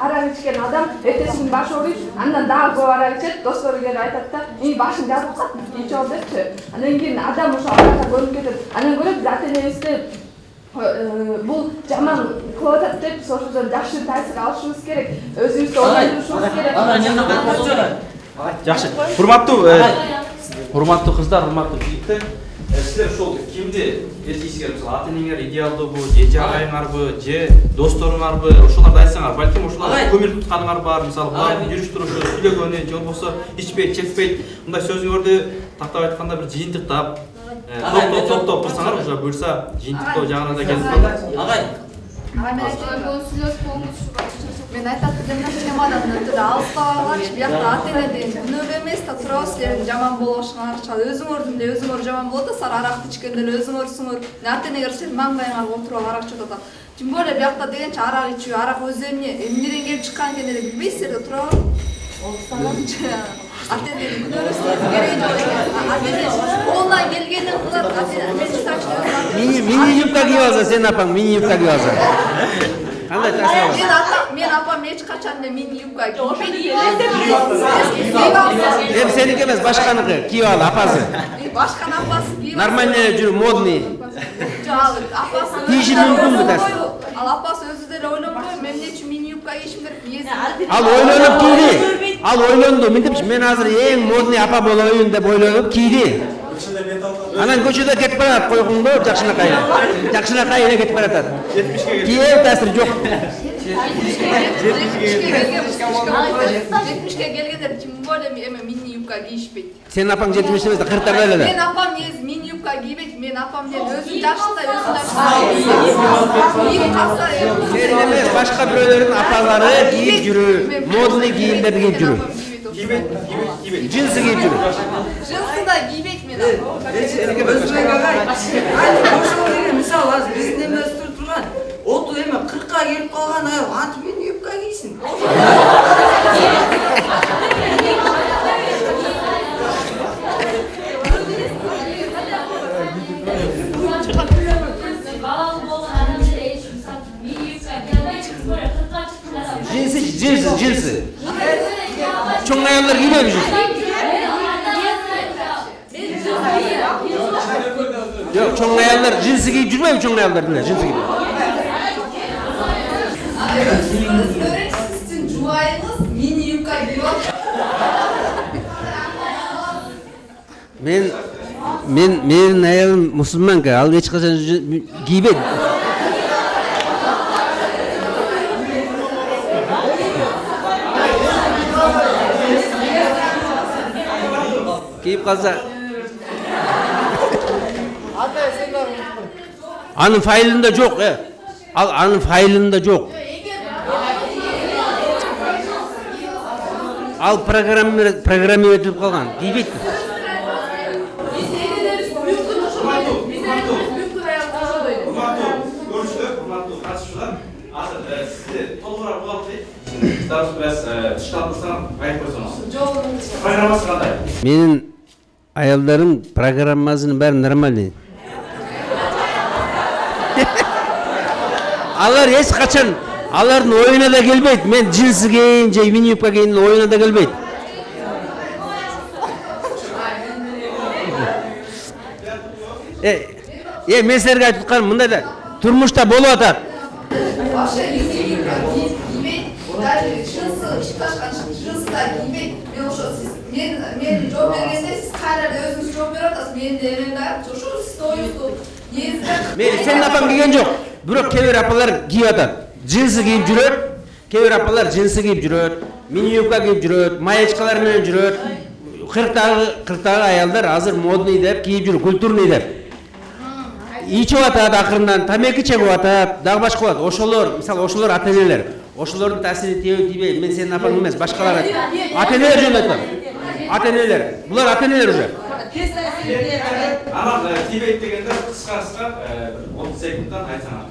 арак ичкен адам эртеси күнү башы ооруйт, андан дагы көп арак ичет, достору келип айтат да, башың жазып калат, ичип ал депчи. Андан кийин адам ошо аракка көрүнүп кетет. Андан көрө биз ата-энебизди бул жаман кылып атат деп, ошондон жакшы таасир алышыбыз керек. Өзүбүздү ойлонушубуз керек. Жакшы. Урматтуу кыздар, урматтуу жигиттер, силер ошол кимди эсиңизге, мисалы, ата-энеңер идеалдыбы, же жагайыңарбы, же досторуңарбы, ошолорду айтсаңар, балким ошолорго көмүл тутканыңар бар, мисалы, булардын жүрүш турушу, сүйлөгөнү, же болбосо ичпейт, чекпейт, мындай сөзүңөрдү тактап айтканда бир жыйынтыктап, топ кылсаңар, уже буюрса жыйынтыктоо жагына да келип калат. Агай. Мен айтат элем темадан өтүп алыстабагылачы, биякта ата-эне деген күнөө эмес да, турабыз силердин жаман болушуңар, өзүңөрдүн эле өзүңөр жаман болот да, сара аракты ичкенде эле өзүңөрсүңөр. Ата-энегер сен маңдайыңарга отуруп арак ичип атат. Тем более биякта дегенчи арак ичүү, арак өз эмнеден келип чыккан экенин эле билбейсиздер да, турабы? Ата-эненин күнөөсүн кереги жок экен. Ата-эне колунан келгенин кылат. Мини юбка кийип алса, сен апаң мини юбка кийип алса. Кандай тасалап? Мен апам эч качан мини юбка кийбейт. Эми сеники эмес, башканыкы кийип ал, апасы. Башканын апасы кийип. Нормальный жүрү, модный. Жок, апасы. Кийиши мүмкүнбү тасалап? Ал апасы өзү деле ойлонбой, мен эмне үчүн мини юбка кийишим керек? Ал ойлонуп кийди. Ал ойлонду, мынтипчи мен азыр эң модный апа болоюн деп ойлонуп кийди. Анан көчөдө кетип барат, койгоңдо жакшынакай. Жакшынакай эле кетип баратат. 70ке кийип таасир жок. 70ке келгендер тем более эме мини юбка кийишпейт. Сенин апаң 70 эмес да, 40тарда эле да. Мен апам негизи мини юбка кийбейт. Мен апам деген өзү жашта, Сен эмес, башка бирөөлөрдүн апалары кийип жүрү, модный кийимдерди кийип жүрү. Джинсы кийип жүрү. Джинсы да кийбейт мен. Ошол деген мисалы азыр биздин эме өстүрүп турган 30 эме 40ка келип калган аял антип мини юбка кийсин. Джинсы. Чоң аялдар кийбейби джинсы? Жок, чоң аялдар джинсы кийип жүрбөйбү, чоң аялдар деле джинсы кийип. Сиздин жубайыңыз мини юбка кийип алып. Менин аялым мусулманка, ал эч качан кийбейт. Кийип калса анын файлында жок, ал анын файлында жок. Ал программировать калган, кийбейт. Менин аялдарым программасынын баары нормальный. Алар эч качан алардын оюна да келбейт. Мен джинсы кийин же мини юбка кийин оюна да келбейт. Мен силерге айтып атканым мындай да турмушта болуп атат. Даже джинсы ишкашкан джинсыда кийбейт. Мен ошо мен жооп бергенде сиз кайра өзүңүз жооп берип атасыз. Менин да эмем бар. Ошо сиз оюңузду Мен сенин апаң кийген жок. Бирок кээ бир апалар кийип атат. Джинсы кийип жүрөт. Кээ бир апалар джинсы кийип жүрөт. Мини юбка кийип жүрөт. Маечкалар менен жүрөт. 40тагы аялдар азыр модный деп кийип жүрөт, культурный деп. Ичип атат акырындан, тамеки чегип атат, дагы башка болот. Ошолор, мисалы, ошолор ата-энелер. Ошолордун таасири тийбейт. Мен сенин апаң эмес, башкалар. Ата-энелер жөнүндө айтам. Ата-энелер. Булар ата-энелер уже. Ана тийбейт дегенде кыска 30 секундтан айтсаңар.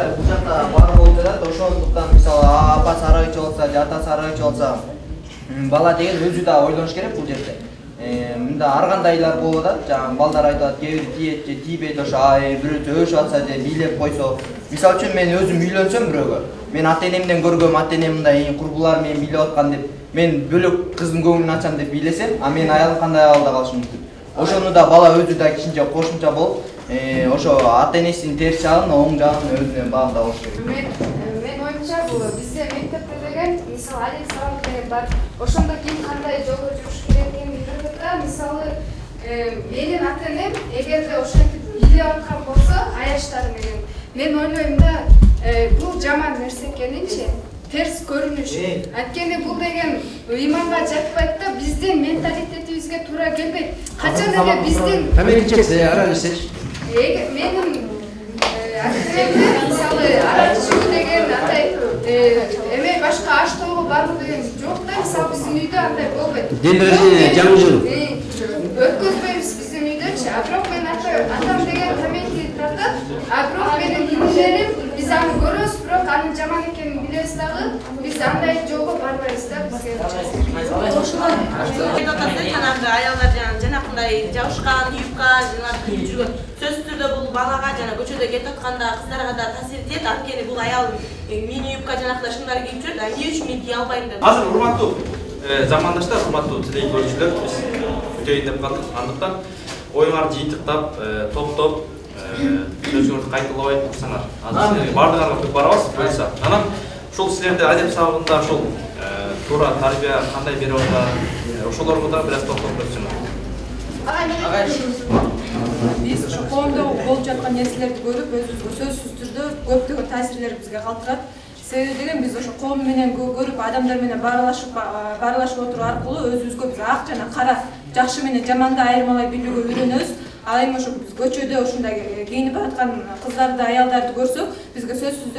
Бул жакта бар болуп жатат. Ошондуктан мисалы апасы арак ичип алса, же атасы арак ичип алса, бала деген өзү да ойлонуш керек бул жерде. мында ар кандайлар болуп атат. Жаңы балдар айтып атат, кээ бири тиет же тийбейт ошо бирөө өшүп атса же бийлеп койсо. Мисалы үчүн мен өзүм үйлөнсөм бирөөгө. Мен ата-энемден көргөм, ата-энем мындай курбулар менен бийлеп аткан деп, мен бөлөк кыздын көңүлүн ачам деп бийлесем, а менин аялым кандай абалда калышы мүмкүн. Ошону да бала өзү да кичинче кошумча болуп, ошо ата-энесинин терс жагын, оң жагын өзүнө баамдап алыш керек. Мен оюмча бул бизде мектепте деген мисалы адил сабак деген бар. Ошондо ким кандай жолдо жүрүш керек экенин билдирет да. Мисалы менин ата-энем эгерде ошентип бийлеп аткан болсо, аяштары менен мен ойлойм да, бул жаман нерсе экенинчи, терс көрүнүш. Анткени бул деген ыйманга жатпайт да, биздин менталитетибизге туура келбейт. Качан эле биздин менин ата-энемде мисалы ара ичүү деген андай эме башка аш тойго баруу деген жок да. Мисалы биздин үйдө андай болбойт. Ден рождения жаңы жыл. Өткөзбөйбүз биздин үйдөчү. А бирок мен атам деген таменти тартат. А бирок менин инилерим биз аны көрөбүз, бирок анын жаман экенин билебиз дагы. Биз андай жолго барбайбыз да бизге. Жанагы аялдар жанакындай жабышкан юбка кийип жүргөн сөзсүз түрдө бул балага жана көчөдө кетип атканда кыздарга да таасир этет. Анткени бул аял мини юбка жанакындай шыңдар кийип жүрөт, а эмне үчүн мен кие албайм деп. Азыр урматтуу замандаштар, урматтуу телекөрүүчүлөр, биз өтөйүн деп калдык. Андыктан оюңарды жыйынтыктап, топтоп, сөзүңөрдү кайталабай турсаңар. Азыр силерге бардыгыңарга барабыз, буюрса. Анан ушул силерде адеп сабагында ушул туура тарбия кандай берип атат, ошолорго да бир аз токтолуп өтсөңөр. Биз ошо коомдо болуп жаткан нерселерди көрүп, өзүбүзгө сөзсүз түрдө көптөгөн таасирлер бизге калтырат. Себеби деген биз ошо коом менен көрүп, адамдар менен баарлашып отуруу аркылуу өзүбүзгө биз ак жана кара, жакшы менен жаманды айырмалай билүүгө үйрөнөбүз. Ал эми ошо биз көчөдө ушундай кийинип аткан кыздарды, аялдарды көрсөк, бизге сөзсүз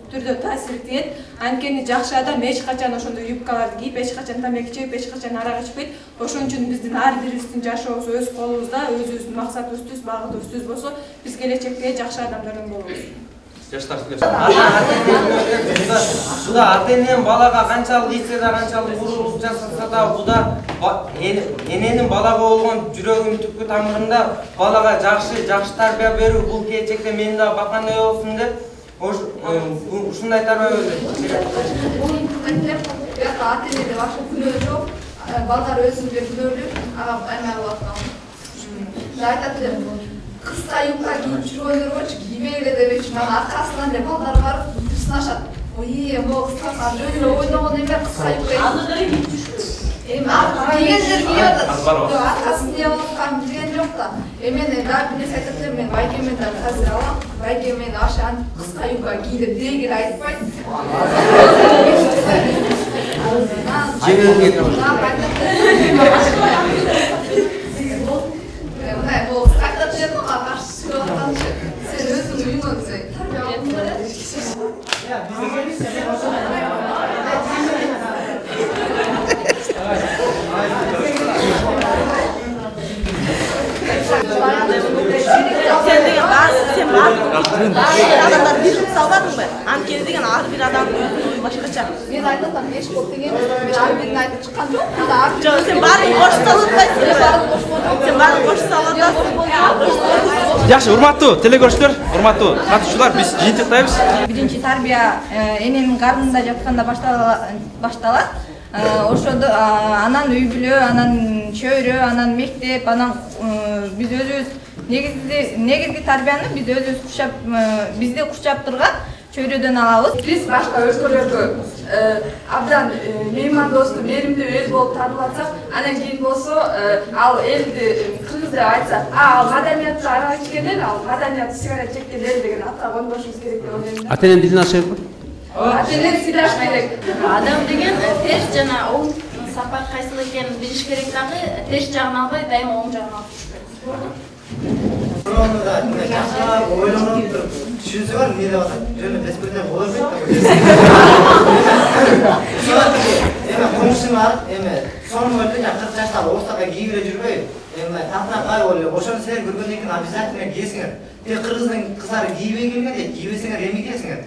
түрдө таасир этет. Анткени жакшы адам эч качан ошондой юбкаларды кийип, эч качан тамеки чегип, эч качан арак ичпейт. Ошон үчүн биздин ар бирибиздин жашообуз өз колубузда, өзүбүздүн максатыбыз түз, багытыбыз түз болсо, биз келечекте жакшы адамдардан болобуз. Жаштар Буда ата-энем балага канчалык ийсе да, канчалык уруп жасаса да, буда эненин балага болгон жүрөгүнүн түпкү тамырында балага жакшы тарбия берүү, бул келечекте менин да бакандай болсун деп ушундай тарбия берет. Ата-энеде башка күнөө жок. Балдар өзүнүн күнөөлүү, ага эме алып аткан. Айтат кыска юбка кийип жүргөндөргөчү кийбегиле дебечү, анан аркасынан эле балдар барып сынашат. Ой, могу кыска жөн эле ойногон эме кыска юбка. Азыр деле кийип жүрүшөт. Кийгендер кийип атат. Аркасын кийип аткан билген жок да. Мен дагы бир нерсе айтат элем, мен байкемден дагы таасир алам. Байкем мени ашан кыска юбка кий деп дегире айтпайт. Жеңилге Sen özün uyumadın Sen деген sen адамдар бир салбадыңбы? Анткени деген ар бир адамдын өзүнүн ою башкача. Мен айтып атам, эч кол деген мен ар бирин айтып чыккан жок. Жок, сен баарын кошуп салып атпайсың. Сен баарын кошуп салып атасың. Жакшы, урматтуу телекөрүүчүлөр, урматтуу катышуулар, биз жыйынтыктайбыз. Биринчи тарбия эненин карнында жатканда башталат. Ошодо анан үй бүлө, анан чөйрө, анан мектеп, анан биз өзүбүз негизги тарбияны биз өзүбүз курчап, бизди курчап турган чөйрөдөн алабыз. Биз башка өлкөлөргө абдан меймандостуу, меримдүү эл болуп табылатсак, анан кийин болсо ал элди кыргыз деп айтсак, ал маданиятты арак ичкен эл, ал маданиятты сигарет чеккен эл деген атка кондошубуз керек деп ойлойм. ата-энем дилин ашып Ата-энени сыйлаш керек. Адам деген терс жана оң сапат кайсыл экенин билиш керек дагы, терс жагын албай дайыма оң жагын алып туруш керек. Коронада жакшылап ойлонуп туруп түшүнсө бар, эмне деп атат? Жөн беспредел боло бербейт да. Эме комшум бар, эме сонун өтө 40 жаштагы орустарга кийип эле жүрбөй. Эме тартнакай болуп, ошону силер көргөндөн кийин обязательно кийесиңер. Тек кыргыздын кыздары кийбей келген дейт, кийбесеңер эми кийесиңер.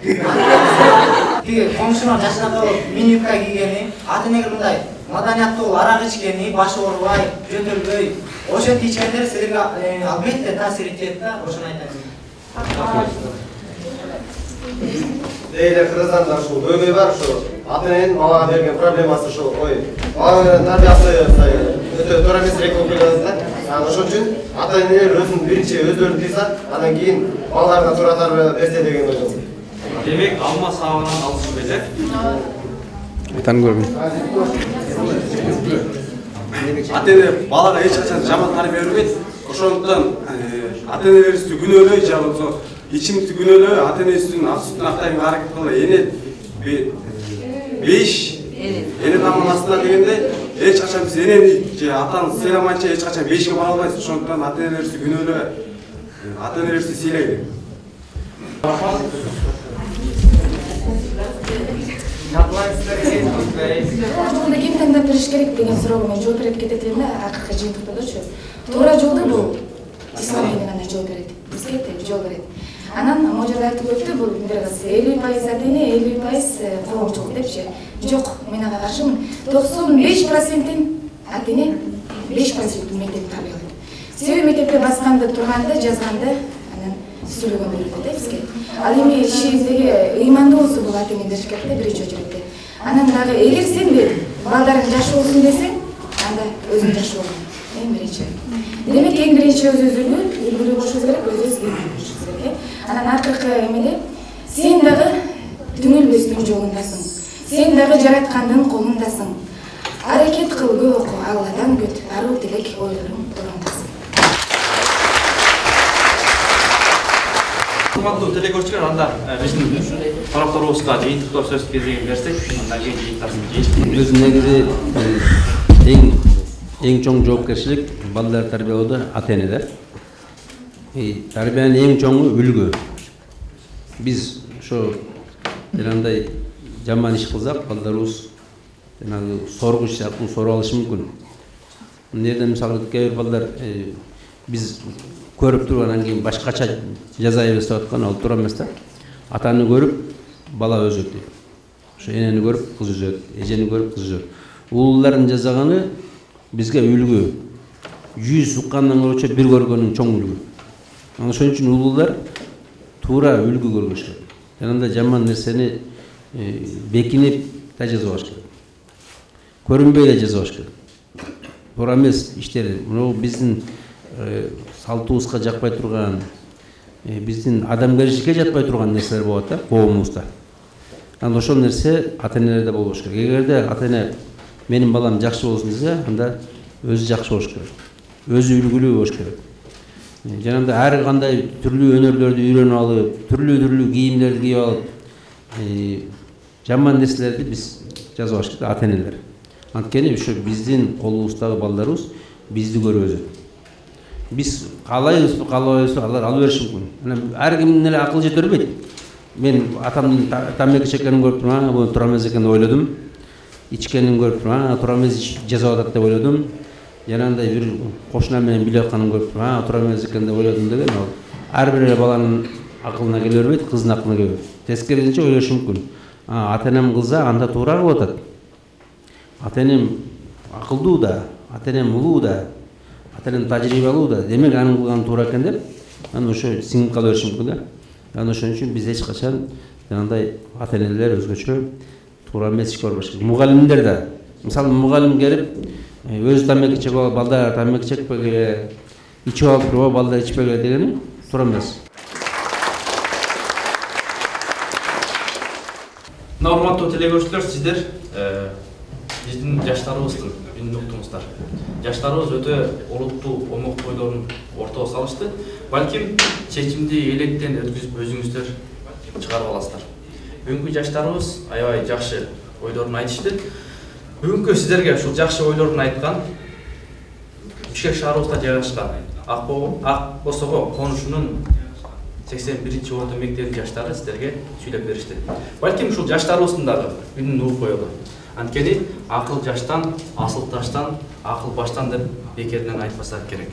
Тиги комшума жашынакай болуп мини юбка кийгени, ата-энеге мындай маданияттуу арак ичкени, башы оорубай, жөтөлбөй, ошентип ичкендер силерге албетте таасир этет да, ошону айтам. Эле Кыргызстанда ушул көйгөй бар, ушул ата-эненин балага берген проблемасы ушул, ой, баланын тарбиясы өтө туура эмесирээк болуп келатат да. Ошон үчүн ата-энелер өзүн биринчи өздөрүн тыйса, андан кийин балдарына туура тарбия берсе деген ойдомун. Демек, алма сабагынан алышып эле. Айтан көргүн. Ата-эне балага эч качан жаман тарбия бербейт. Ошондуктан ата-энелерибизди күнөөлөй же болбосо ичимдикти күнөөлөй, ата-энебиздин ак сүтүн актайынга аракет кылалы. Эне беш эне тамгын астына дегенде эч качан биз энени же атаны сыйламайынча эч качан бешке бара албайбыз. Ошондуктан ата-энелерибизди күнөөлөй, ата-энелерибизди сыйлайлы. Жолда ким таңдап бериш керек деген суроого мен жооп берип кетет элем да, акыркы жыйынтыктадачы. Туура жолду бул ислам дини гана жооп берет. Бизге жол берет. Анан могу жерде айтып өттү, бул бир кыз 50% ата-эне, 50% коомчулук депчи. Жок, мен ага каршымын. 95% ата-эне, 5% мектеп тарбиялайт. Себеби мектепте басканды, турганды, жазганды анан сүйлөгөн үйрөтөт да бизге. Ал эми ишибиздеги ыймандуулуусу бул ата-эне деш керек да биринчи очередде. Анан дагы эгер сен де балдарың жакшы болсун десең, анда өзүң жакшы бол. Эң биринчи. Демек эң биринчи үлгүлүү болушубуз керек, өзүбүз болушубуз керек. Анан акыркы эмеде сен дагы түңүлбөстүн жолундасың. Сен дагы жараткандын колундасың. Аракет кыл, көп оку, Алладан күт, аруу тилек ойлоруң тургандасың. Урматтуу телекөрүүчүлөр, анда биздин тараптарыбызга жыйынтыктоо сөз кезегин берсек, андан кийин жыйынтыктарын жыйынтык. Өзү негизи эң чоң жоопкерчилик балдар тарбиялоодо ата-энеде. Тарбиянын эң чоңу үлгү. Биз ошо жанагындай жаман иш кылсак, балдарыбыз жанагы соргуч сыяктуу соруп алышы мүмкүн. Мына жерде мисалы кээ бир балдар биз көрүп туруп анан кийин башкача жазайбыз деп аткан, ал туура эмес да. Атаны көрүп бала өзөт. Ошо энени көрүп кыз өзөт, эжени көрүп кыз өзөт. Уулдардын жасаганы бизге үлгү. 100 уккандан көрөчө бир көргөнүң чоң үлгү. Ошон үчүн уулдар туура үлгү көргүш керек. Жанагындай жаман нерсени бекинип да жазбаш керек. Көрүнбөй да жазбаш керек. Туура эмес иштер. Мына биздин салтыбызга жакпай турган, биздин адамгерчиликке жатпай турган нерселер болот да, коомубузда. Анан ошол нерсе ата-энелерде болбош керек. Эгерде ата-эне менин балам жакшы болсун десе, анда өзү жакшы болуш керек. Өзү үлгүлүү болуш керек. Жанагындай ар кандай түрлүү өнөрлөрдү үйрөнүп алып, түрлүү кийимдерди кийип алып, жаман нерселерди биз жазбаш керек ата-энелер. Анткени ушу биздин колубуздагы балдарыбыз бизди көрүп өсөт. Биз каалайбызбы, каалабайбызбы, алар ала бериши мүмкүн. Ар кимдин эле акылы жете бербейт. Мен атамдын тамеки чеккенин көрүп туруп, бул туура эмес экенин ойлодум. Ичкенин көрүп туруп, туура эмес жазып атат деп ойлодум. Жанагындай бир кошуна менен билип атканын көрүп туруп, туура эмес экен деп ойлодум деген ал ар бир баланын акылына келе бербейт, кыздын акылына келе бербейт. Тескерисинче ойлошу мүмкүн. Ата-энем кылса, анда туура кылып атат. Ата-энем акылдуу да, ата-энем улуу да, ата-энем тажрыйбалуу да, демек анын кылганы туура экен деп, анан ошо сиңип кала бериши мүмкүн да. Анан ошон үчүн биз эч качан жанагындай ата-энелер өзгөчө туура эмес иш көрбөш керек. Мугалимдер да, мисалы мугалим келип, өзү тамеки чегип алып, балдар тамеки чекпеге, ичип алып туруп, балдар ичпеге дегени туура эмес. Урматтуу телекөрүүчүлөр, сиздер биздин жаштарыбыздын биздин уктуңуздар. Жаштарыбыз өтө олуттуу омок ойдорун ортого салышты. Балким чечимди электен өткүзүп өзүңүздөр чыгарып аласыздар. Бүгүнкү жаштарыбыз аябай жакшы ойдорун айтышты. Бүгүнкү сиздерге ушул жакшы ойлорун айткан Бишкек шаарыбызда жайгашкан Ак Косого конушунун 81-чи орто мектебинин жаштары сиздерге сүйлөп беришти. Балким ушул жаштарыбыздын дагы үнүн угуп коелу. Анткени акыл жаштан, асыл таштан, акыл баштан деп бекеринен айтпаса керек.